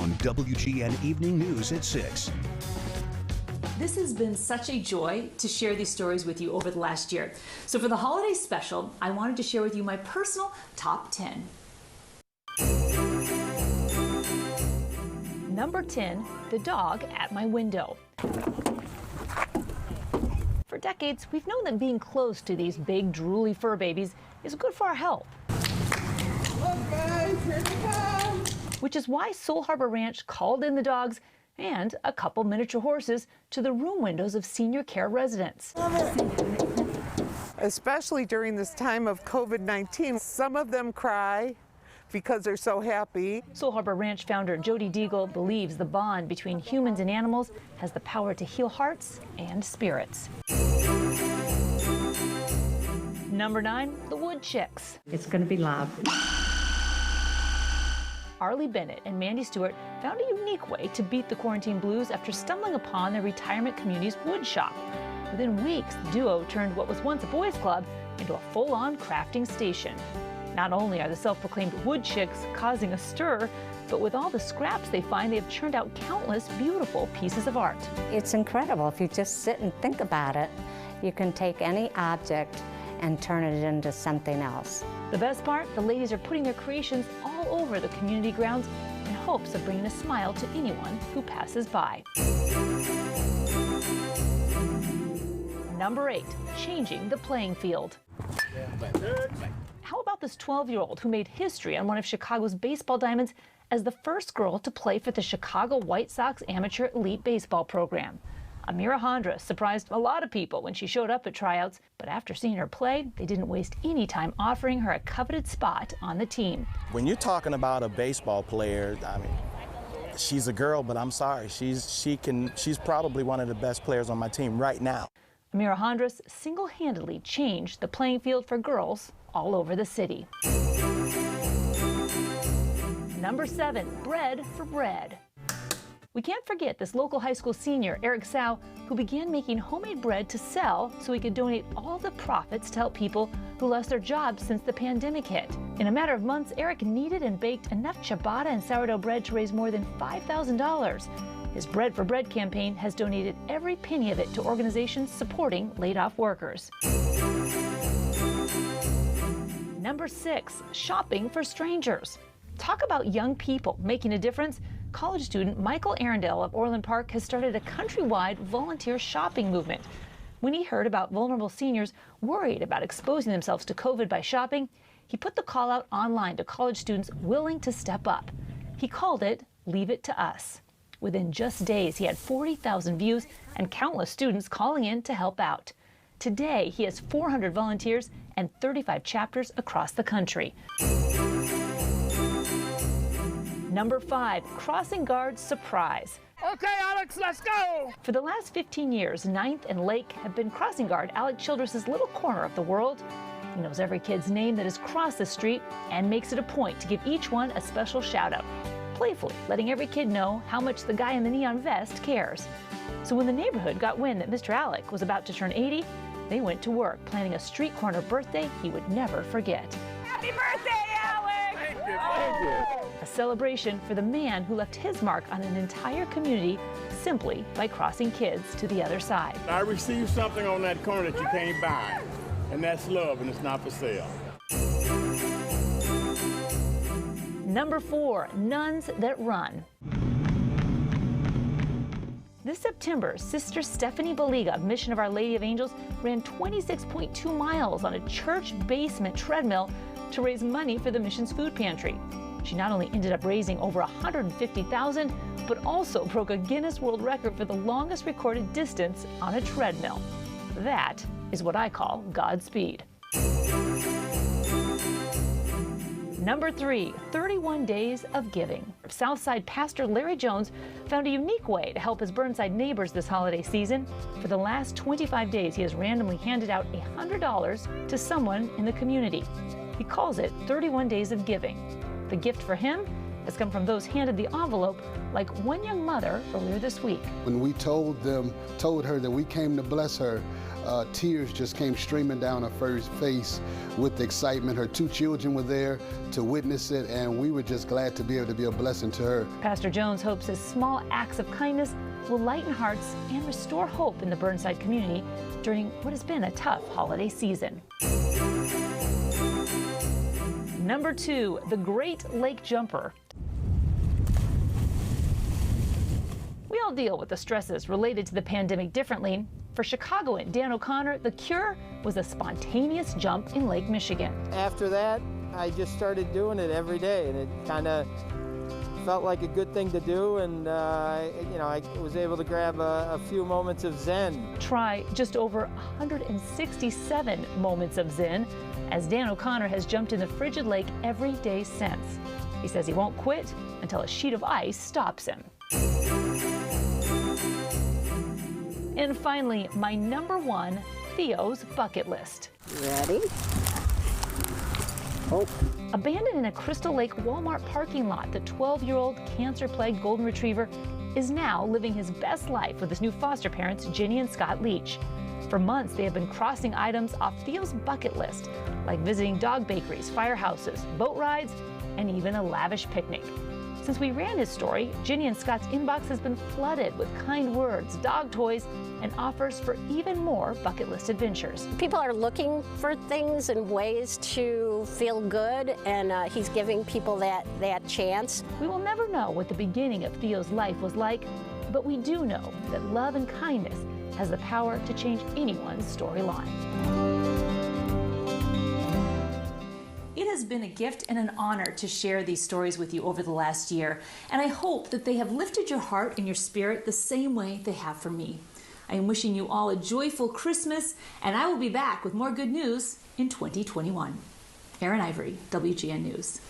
on WGN Evening News at 6. This has been such a joy to share these stories with you over the last year. So for the holiday special, I wanted to share with you my personal top 10. Number 10, the dog at my window. For decades, we've known that being close to these big, drooly fur babies is good for our health. Look, guys, here they come. Which is why Soul Harbor Ranch called in the dogs and a couple miniature horses to the room windows of senior care residents. Especially during this time of COVID-19, some of them cry because they're so happy. Soul Harbor Ranch founder Jody Deagle believes the bond between humans and animals has the power to heal hearts and spirits. Number 9, the Wood Chicks. It's going to be loud. Arlie Bennett and Mandy Stewart found a unique way to beat the quarantine blues after stumbling upon their retirement community's wood shop. Within weeks, the duo turned what was once a boys' club into a full-on crafting station. Not only are the self-proclaimed wood chicks causing a stir, but with all the scraps they find, they have churned out countless beautiful pieces of art. It's incredible. If you just sit and think about it, you can take any object and turn it into something else. The best part, the ladies are putting their creations all over the community grounds in hopes of bringing a smile to anyone who passes by. Number 8, changing the playing field. How about this 12-year-old who made history on one of Chicago's baseball diamonds as the first girl to play for the Chicago White Sox Amateur Elite Baseball program? Amira Hondra surprised a lot of people when she showed up at tryouts, but after seeing her play, they didn't waste any time offering her a coveted spot on the team. When you're talking about a baseball player, I mean, she's a girl, but I'm sorry, she's probably one of the best players on my team right now. Amira Hondras single-handedly changed the playing field for girls all over the city. Number 7, bread for bread. We can't forget this local high school senior, Eric Sau, who began making homemade bread to sell so he could donate all the profits to help people who lost their jobs since the pandemic hit. In a matter of months, Eric kneaded and baked enough ciabatta and sourdough bread to raise more than $5,000. His Bread for Bread campaign has donated every penny of it to organizations supporting laid-off workers. Number 6, shopping for strangers. Talk about young people making a difference. College student Michael Arundel of Orland Park has started a countrywide volunteer shopping movement. When he heard about vulnerable seniors worried about exposing themselves to COVID by shopping, he put the call out online to college students willing to step up. He called it Leave It to Us. Within just days, he had 40,000 views and countless students calling in to help out. Today, he has 400 volunteers and 35 chapters across the country. Number 5, crossing guard surprise. Okay, Alex, let's go! For the last 15 years, Ninth and Lake have been crossing guard Alec Childress' little corner of the world. He knows every kid's name that has crossed the street and makes it a point to give each one a special shout out, playfully letting every kid know how much the guy in the neon vest cares. So when the neighborhood got wind that Mr. Alec was about to turn 80, they went to work planning a street corner birthday he would never forget. Happy birthday, Alex! Thank you, thank you. A celebration for the man who left his mark on an entire community simply by crossing kids to the other side. I received something on that corner that you can't buy, and that's love, and it's not for sale. Number 4, nuns that run. This September, Sister Stephanie Baliga of Mission of Our Lady of Angels ran 26.2 miles on a church basement treadmill to raise money for the mission's food pantry. She not only ended up raising over $150,000, but also broke a Guinness World Record for the longest recorded distance on a treadmill. That is what I call Godspeed. Number 3, 31 days of giving. Southside pastor Larry Jones found a unique way to help his Burnside neighbors this holiday season. For the last 25 days, he has randomly handed out $100 to someone in the community. He calls it 31 Days of Giving. The gift for him? has come from those handed the envelope, like one young mother earlier this week. When we told her that we came to bless her, tears just came streaming down her face with excitement. Her 2 children were there to witness it, and we were just glad to be able to be a blessing to her. Pastor Jones hopes his small acts of kindness will lighten hearts and restore hope in the Burnside community during what has been a tough holiday season. Number 2, the Great Lake Jumper. We all deal with the stresses related to the pandemic differently. For Chicagoan Dan O'Connor, the cure was a spontaneous jump in Lake Michigan. After that, I just started doing it every day, and it kind of felt like a good thing to do, and I was able to grab a few moments of zen. Try just over 167 moments of zen, as Dan O'Connor has jumped in the frigid lake every day since. He says he won't quit until a sheet of ice stops him. And finally, my number 1, Theo's bucket list. Ready? Oh. Abandoned in a Crystal Lake Walmart parking lot, the 12-year-old cancer-plagued golden retriever is now living his best life with his new foster parents, Ginny and Scott Leach. For months, they have been crossing items off Theo's bucket list, like visiting dog bakeries, firehouses, boat rides, and even a lavish picnic. Since we ran his story, Ginny and Scott's inbox has been flooded with kind words, dog toys, and offers for even more bucket list adventures. People are looking for things and ways to feel good, and he's giving people that chance. We will never know what the beginning of Theo's life was like, but we do know that love and kindness has the power to change anyone's storyline. It has been a gift and an honor to share these stories with you over the last year, and I hope that they have lifted your heart and your spirit the same way they have for me. I am wishing you all a joyful Christmas, and I will be back with more good news in 2021. Erin Ivory, WGN News.